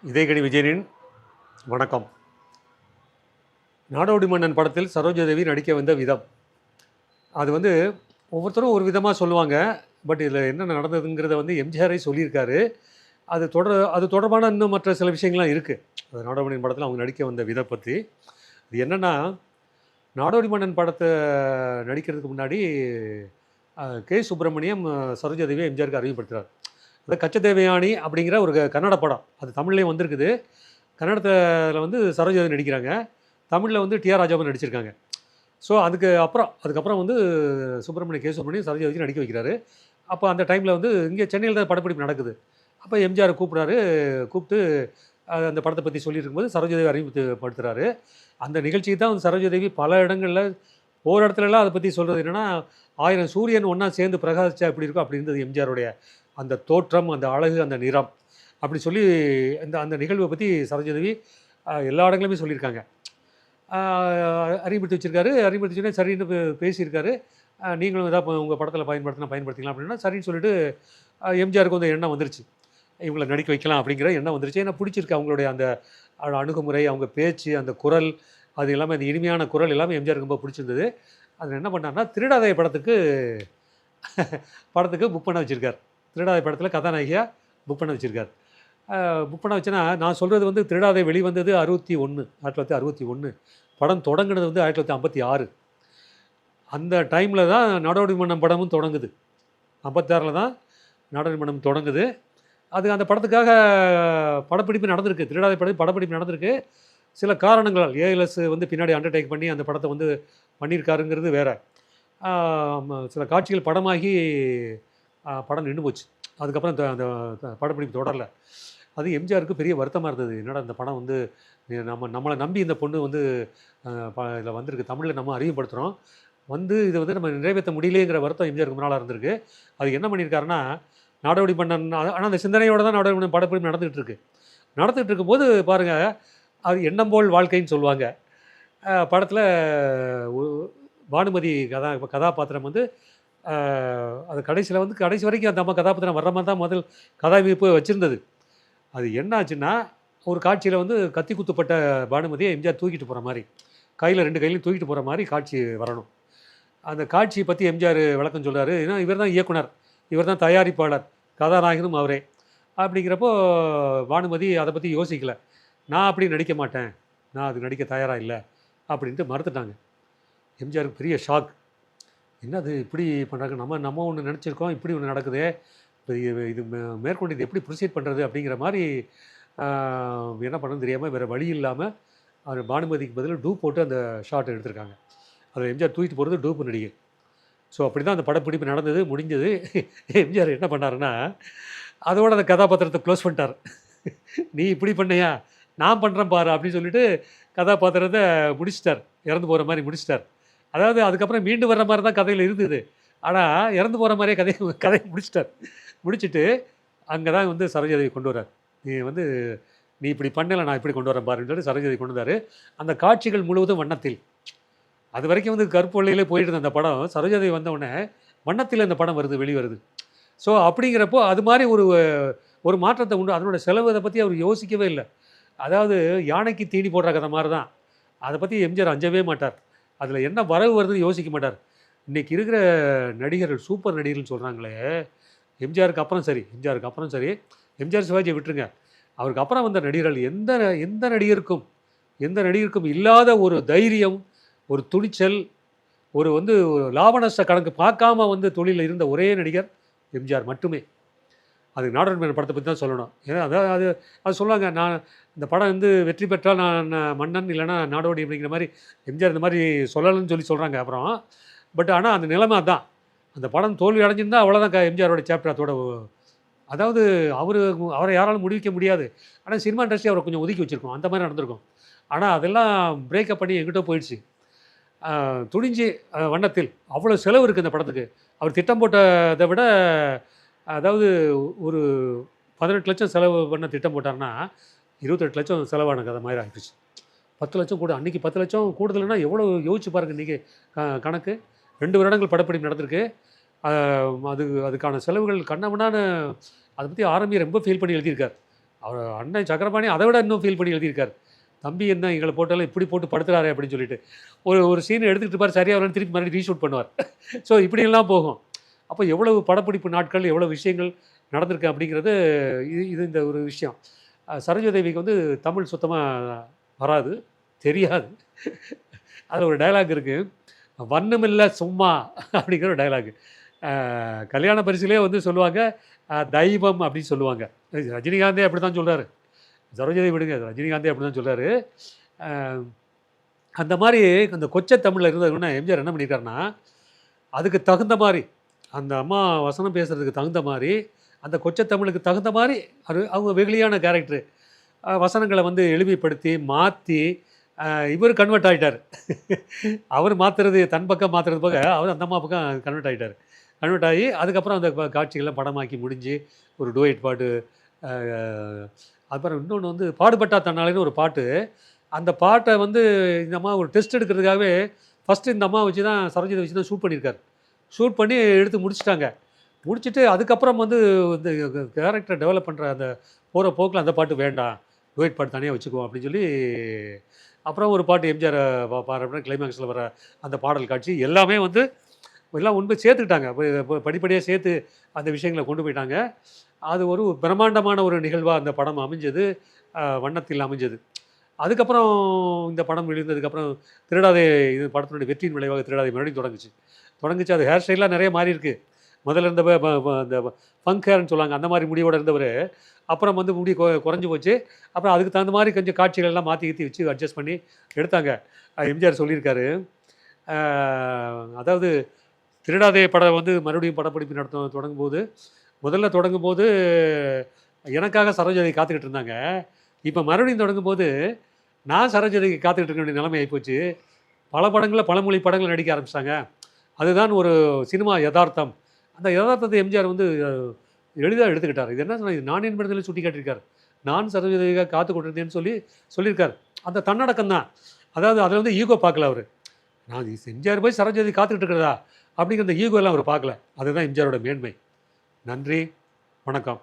இதயகனி விஜயனின் வணக்கம். நாடோடி மன்னன் படத்தில் சரோஜாதேவி நடிக்க வந்த விதம், அது வந்து ஒவ்வொருத்தரும் ஒரு விதமாக சொல்லுவாங்க. பட் இதில் என்ன நடந்ததுங்கிறத வந்து எம்ஜிஆரே சொல்லியிருக்காரு. அது தொடர்பான இன்னும் மற்ற சில விஷயங்கள்லாம் இருக்குது. அது நாடோடி மன்னன் படத்தில் அவங்க நடிக்க வந்த விதம் பற்றி. இது என்னென்னா, நாடோடி மன்னன் படத்தை நடிக்கிறதுக்கு முன்னாடி கே. சுப்பிரமணியம் சரோஜாதேவியை எம்ஜிஆருக்கு அறிமுகப்படுத்துகிறார். அது கச்சதேவயானி அப்படிங்கிற ஒரு கன்னட படம். அது தமிழ்லேயும் வந்திருக்குது. கன்னடத்தில் வந்து சரோஜாதேவி நடிக்கிறாங்க. தமிழில் வந்து டி.ஆர். ராஜாவும் நடிச்சிருக்காங்க. ஸோ அதுக்கப்புறம் வந்து கே. சுப்பிரமணியம் சரோஜாதேவி நடிக்க வைக்கிறாரு. அப்போ அந்த டைமில் வந்து இங்கே சென்னையில் தான் படப்பிடிப்பு நடக்குது. அப்போ எம்ஜிஆர் கூப்பிட்டு அந்த படத்தை பற்றி சொல்லியிருக்கும்போது சரோஜாதேவி அறிமுகப்படுத்துகிறாரு. அந்த நிகழ்ச்சிக்கு தான் வந்து சரோஜாதேவி பல இடங்களில் ஒவ்வொரு இடத்துலலாம் அதை பற்றி சொல்கிறது என்னென்னா, 1000 சூரியன் ஒன்றா சேர்ந்து பிரகாசிச்சா எப்படி இருக்கும் அப்படி இருந்தது எம்ஜிஆருடைய அந்த தோற்றம், அந்த அழகு, அந்த நிறம் அப்படி சொல்லி அந்த நிகழ்வை பற்றி சரோஜாதேவி எல்லா இடங்களுமே சொல்லியிருக்காங்க. அறிமுகப்படுத்தி வச்சுருக்காரு. அறிமுகப்படுத்தி சரின்னு பேசியிருக்காரு. நீங்களும் எதாவது உங்கள் படத்தில் பயன்படுத்திக்கலாம் அப்படின்னா சரின்னு சொல்லிட்டு எம்ஜிஆருக்கு வந்து எண்ணம் வந்துருச்சு. இவங்களை நடிக்க வைக்கலாம் அப்படிங்கிற எண்ணம் வந்துருச்சு. ஏன்னா பிடிச்சிருக்கு அவங்களுடைய அந்த அணுகுமுறை, அவங்க பேச்சு, அந்த குரல், அது எல்லாமே அந்த இனிமையான குரல் எல்லாமே எம்ஜிஆருக்கு ரொம்ப பிடிச்சிருந்தது. அதில் என்ன பண்ணார்னா, திருடாதே படத்துக்கு புக் பண்ண வச்சுருக்கார். திருடாதே படத்தில் கதாநாயகியாக புக் பண்ண வச்சுருக்கார். புக் பண்ண வச்சுன்னா, நான் சொல்கிறது வந்து திருடாதே வெளிவந்தது 1961. படம் தொடங்கினது வந்து 1956. அந்த டைமில் தான் நாடோடி மன்னன் படமும் தொடங்குது. 56 தான் நாடோடி மன்னன் தொடங்குது. அது அந்த படத்துக்காக படப்பிடிப்பு நடந்திருக்கு. திருடாதே படப்பிடிப்பு நடந்திருக்கு. சில காரணங்களால் ஏஎல்எஸ் வந்து பின்னாடி அண்டர்டேக் பண்ணி அந்த படத்தை வந்து பண்ணியிருக்காருங்கிறது வேறு. சில காட்சிகள் படமாகி படம் நின்று போச்சு. அதுக்கப்புறம் அந்த படப்பிடிப்பு தொடரல. அது எம்ஜிஆருக்கு பெரிய வருத்தமாக இருந்தது. என்னடா இந்த படம் வந்து நம்மளை நம்பி இந்த பொண்ணு வந்து இதில் வந்திருக்கு, தமிழில் நம்ம அறிமுகப்படுத்துகிறோம், வந்து இதை வந்து நம்ம நிறைவேற்ற முடியலேங்கிற வருத்தம் எம்ஜிஆருக்கு முன்னால் இருந்திருக்கு. அது என்ன பண்ணியிருக்காருன்னா, நாடோடி மன்னன் ஆனால் அந்த சிந்தனையோடு தான் நாடோடி மன்னன் படப்பிடிப்பு நடந்துகிட்டு இருக்கும்போது பாருங்கள், அது எண்ணம் போல் வாழ்க்கைன்னு சொல்லுவாங்க. படத்தில் பானுமதி கதாபாத்திரம் வந்து அது கடைசி வரைக்கும் அந்த அம்மா கதாபாத்திரம் வர்ற மாதிரி தான் முதல் கதாவிப்பு வச்சுருந்தது. அது என்ன ஆச்சுன்னா, ஒரு காட்சியில் வந்து கத்தி குத்துப்பட்ட பானுமதியை எம்ஜிஆர் தூக்கிட்டு போகிற மாதிரி, கையில் 2 கையிலையும் தூக்கிட்டு போகிற மாதிரி காட்சி வரணும். அந்த காட்சியை பற்றி எம்ஜிஆர் விளக்கம் சொல்கிறாரு. ஏன்னா இவர் தான் இயக்குனர், இவர் தான் தயாரிப்பாளர், கதாநாயகனும் அவரே. அப்படிங்கிறப்போ பானுமதி அதை பற்றி யோசிக்கலை. நான் அப்படி நடிக்க மாட்டேன், நான் அது நடிக்க தயாராக இல்லை அப்படின்ட்டு மறுத்துட்டாங்க. எம்ஜிஆருக்கு பெரிய ஷாக். என்னது இப்படி பண்ணுறாங்க, நம்ம ஒன்று நினச்சிருக்கோம், இப்படி ஒன்று நடக்குது, இப்போ இது மேற்கொண்டு இது எப்படி ப்ரொசீட் பண்ணுறது அப்படிங்கிற மாதிரி என்ன பண்ணுறது தெரியாமல் வேறு வழி இல்லாமல் அவர் பானுமதிக்கு பதில் டூப் போட்டு அந்த ஷாட் எடுத்திருக்காங்க. அதில் எம்ஜிஆர் தூக்கிட்டு போகிறது டூப்பு நடிகை. ஸோ அப்படி தான் அந்த படப்பிடிப்பு நடந்தது, முடிஞ்சது. எம்ஜிஆர் என்ன பண்ணாருன்னா, அதோட அந்த கதாபாத்திரத்தை க்ளோஸ் பண்ணிட்டார். நீ இப்படி பண்ணையா, நான் பண்ணுறேன் பாரு அப்படின்னு சொல்லிட்டு கதாபாத்திரத்தை முடிச்சிட்டார். இறந்து போகிற மாதிரி முடிச்சிட்டார். அதாவது அதுக்கப்புறம் மீண்டு வர்ற மாதிரி தான் கதையில் இருந்தது. ஆனால் இறந்து போகிற மாதிரியே கதையை முடிச்சுட்டு அங்கே தான் வந்து சரோஜாதேவி கொண்டு வர்றார். நீ இப்படி பண்ணலை, நான் இப்படி கொண்டு வரேன் பாருன்னு சொல்லி சரோஜாதேவி கொண்டு வந்தார். அந்த காட்சிகள் முழுவதும் வண்ணத்தில். அது வரைக்கும் வந்து கருப்பு வெள்ளையிலே போயிட்டு இருந்த அந்த படம் சரோஜாதேவி வந்தவுடனே வண்ணத்தில் அந்த படம் வெளிவருது. ஸோ அப்படிங்கிறப்போ அது மாதிரி ஒரு மாற்றத்தை உண்டு. அதனோட செலவு அதை பற்றி அவர் யோசிக்கவே இல்லை. அதாவது யானைக்கு தீனி போடுற கதை மாதிரி தான். அதை பற்றி எம்ஜிஆர் அஞ்சவே மாட்டார். அதில் என்ன வரவு வருதுன்னு யோசிக்க மாட்டார். இன்றைக்கி இருக்கிற நடிகர்கள் சூப்பர் நடிகர்கள்னு சொல்கிறாங்களே, எம்ஜிஆருக்கு அப்புறம் சரி, எம்ஜிஆர் சிவாஜியை விட்டுருங்க, அவருக்கு அப்புறம் வந்த நடிகர்கள் எந்த நடிகருக்கும் இல்லாத ஒரு தைரியம், ஒரு துணிச்சல், ஒரு லாப நஷ்ட கணக்கு பார்க்காம வந்து தொழிலில் இருந்த ஒரே நடிகர் எம்ஜிஆர் மட்டுமே. அதுக்கு நாடோடி மன்னன் படத்தை பற்றி தான் சொல்லணும். ஏன்னா அது சொல்லுவாங்க, நான் இந்த படம் வந்து வெற்றி பெற்றால் நான் மன்னன், இல்லைனா நாடோடி அப்படிங்கிற மாதிரி எம்ஜிஆர் இந்த மாதிரி சொல்லலன்னு சொல்கிறாங்க அப்புறம். பட் ஆனால் அந்த நிலைமை தான். அந்த படம் தோல்வி அடைஞ்சிருந்தால் அவ்வளோதான் எம்ஜிஆரோட சாப்டர் அதோட. அதாவது அவரை யாராலும் முடிவிக்க முடியாது. ஆனால் சினிமா இண்டஸ்ட்ரி அவரை கொஞ்சம் ஒதுக்கி வச்சுருக்கோம், அந்த மாதிரி நடந்திருக்கும். ஆனால் அதெல்லாம் பிரேக்கப் பண்ணி எங்கிட்ட போயிடுச்சு. துணிஞ்சு வண்ணத்தில் அவ்வளோ செலவு இருக்குது இந்த படத்துக்கு. அவர் திட்டம் போட்டதை விட, அதாவது ஒரு 18 லட்சம் செலவு பண்ண திட்டம் போட்டார்னா 28 லட்சம் செலவான கதை மாதிரி ஆகிடுச்சு. 10 லட்சம் கூட, அன்றைக்கி 10 லட்சம் கூடுதல்னா எவ்வளோ யோசிச்சு பாருங்கள். இன்றைக்கி கணக்கு 2 வருடங்கள் படப்பிடிப்பு நடந்திருக்கு. அதுக்கான செலவுகள் கண்ணாமண்ணான்னு அதை பற்றி ஆரம்பி ரொம்ப ஃபீல் பண்ணி எழுதியிருக்கார். அவர் அண்ணன் சக்கரபாணி அதை விட இன்னும் ஃபீல் பண்ணி எழுதியிருக்காரு. தம்பி என்ன எங்களை போட்டாலும் இப்படி போட்டு படுத்துறாரு அப்படின்னு சொல்லிட்டு. ஒரு சீன் எடுத்துக்கிட்டு இருப்பார், சரியாக வரலன்னு திருப்பி மறுபடியும் ரீஷூட் பண்ணுவார். ஸோ இப்படியெல்லாம் போகும். அப்போ எவ்வளவு படப்பிடிப்பு நாட்கள், எவ்வளோ விஷயங்கள் நடந்திருக்கு அப்படிங்கிறது இது இந்த ஒரு விஷயம். சரோஜாதேவிக்கு வந்து தமிழ் சுத்தமாக வராது, தெரியாது. அதில் ஒரு டயலாக் இருக்குது, வண்ணமில்லை சும்மா அப்படிங்கிற ஒரு டயலாக். கல்யாண பரிசுலேயே வந்து சொல்லுவாங்க தெய்வம் அப்படின்னு சொல்லுவாங்க. ரஜினிகாந்தே அப்படி தான் சொல்கிறாரு. சரோஜாதேவி விடுங்க, ரஜினிகாந்தே அப்படி தான் சொல்கிறாரு. அந்த மாதிரி அந்த கொச்சை தமிழில் இருந்ததுன்னா எம்ஜிஆர் என்ன பண்ணியிருக்காருன்னா, அதுக்கு தகுந்த மாதிரி அந்த அம்மா வசனம் பேசுகிறதுக்கு தகுந்த மாதிரி, அந்த கொச்சை தமிழுக்கு தகுந்த மாதிரி அவங்க வெகுளியான கேரக்டரு வசனங்களை வந்து எளிமைப்படுத்தி மாற்றி இவர் கன்வெர்ட் ஆகிட்டார். அவர் மாற்றுறது தன் பக்கம் மாற்றுறது போக அவர் அந்த அம்மா பக்கம் கன்வெர்ட் ஆகிட்டார். கன்வெர்ட் ஆகி அதுக்கப்புறம் அந்த காட்சிகளை படமாக்கி முடிஞ்சு ஒரு டூயட் பாட்டு. அப்புறம் இன்னொன்று வந்து பாடுபட்டா தன்னாலேன்னு ஒரு பாட்டு. அந்த பாட்டை வந்து இந்த அம்மா ஒரு டெஸ்ட் எடுக்கிறதுக்காகவே ஃபஸ்ட்டு இந்த அம்மா வச்சு தான் சரோஜாதை வச்சு தான் ஷூட் பண்ணியிருக்காரு. ஷூட் பண்ணி எடுத்து முடிச்சிட்டாங்க. முடிச்சுட்டு அதுக்கப்புறம் வந்து இந்த கேரக்டரை டெவலப் பண்ணுற அந்த போகிற போக்கில் அந்த பாட்டு வேண்டாம், டூயட் பாட்டு தனியாக வச்சுக்குவோம் அப்படின்னு சொல்லி அப்புறம் ஒரு பாட்டு எம்ஜிஆர் பாடுற கிளைமேக்ஸில் வர அந்த பாடல் காட்சி எல்லாமே வந்து எல்லாம் உண்மை சேர்த்துக்கிட்டாங்க. படிப்படியாக சேர்த்து அந்த விஷயங்களை கொண்டு போயிட்டாங்க. அது ஒரு பிரம்மாண்டமான ஒரு நிகழ்வாக அந்த படம் அமைஞ்சது, வண்ணத்தில் அமைஞ்சது. அதுக்கப்புறம் இந்த படம் விழுந்ததுக்கப்புறம் திருடாதே, இது படத்தினுடைய வெற்றியின் விளைவாக திருடாதே மறுபடியும் தொடங்குச்சு. அது ஹேர் ஸ்டைலாக நிறைய மாறி இருக்குது. முதல்ல இருந்த இந்த ஃபங்க் ஹேர்னு சொல்லுவாங்க, அந்த மாதிரி முடிவோடு இருந்தவர் அப்புறம் வந்து முடி குறைஞ்சி போச்சு. அப்புறம் அதுக்கு தகுந்த மாதிரி கொஞ்சம் காட்சிகள்லாம் மாற்றி கீற்றி வச்சு அட்ஜஸ்ட் பண்ணி எடுத்தாங்க. எம்ஜிஆர் சொல்லியிருக்காரு, அதாவது திருடாதே படம் வந்து மறுபடியும் படப்பிடிப்பு முதல்ல தொடங்கும்போது எனக்காக சரோஜாதேவி காத்துக்கிட்டு இருந்தாங்க. இப்போ மறுபடியும் தொடங்கும்போது நான் சரோஜாதேவிக்கு காத்துக்கிட்டு இருக்க வேண்டிய நிலைமை ஆகிப்போச்சு. பல படங்களில் பல மொழி படங்கள் நடிக்க ஆரம்பிச்சிட்டாங்க. அதுதான் ஒரு சினிமா யதார்த்தம். அந்த யதார்த்தத்தை எம்ஜிஆர் வந்து எளிதாக எடுத்துக்கிட்டார். இது என்ன நான் என்பதில் சுட்டி காட்டியிருக்கார். நான் சரோஜாதேவிக்காக காத்து கொண்டிருந்தேன்னு சொல்லியிருக்கார். அந்த தன்னடக்கம் தான். அதாவது அதில் வந்து ஈகோ பார்க்கல அவர். நான் எம்ஜிஆர் போய் சரோஜாதேவி காத்துக்கிட்டு இருக்கிறதா அப்படிங்கிற அந்த ஈகோ எல்லாம் அவர் பார்க்கல. அதுதான் எம்ஜிஆரோட மேன்மை. நன்றி, வணக்கம்.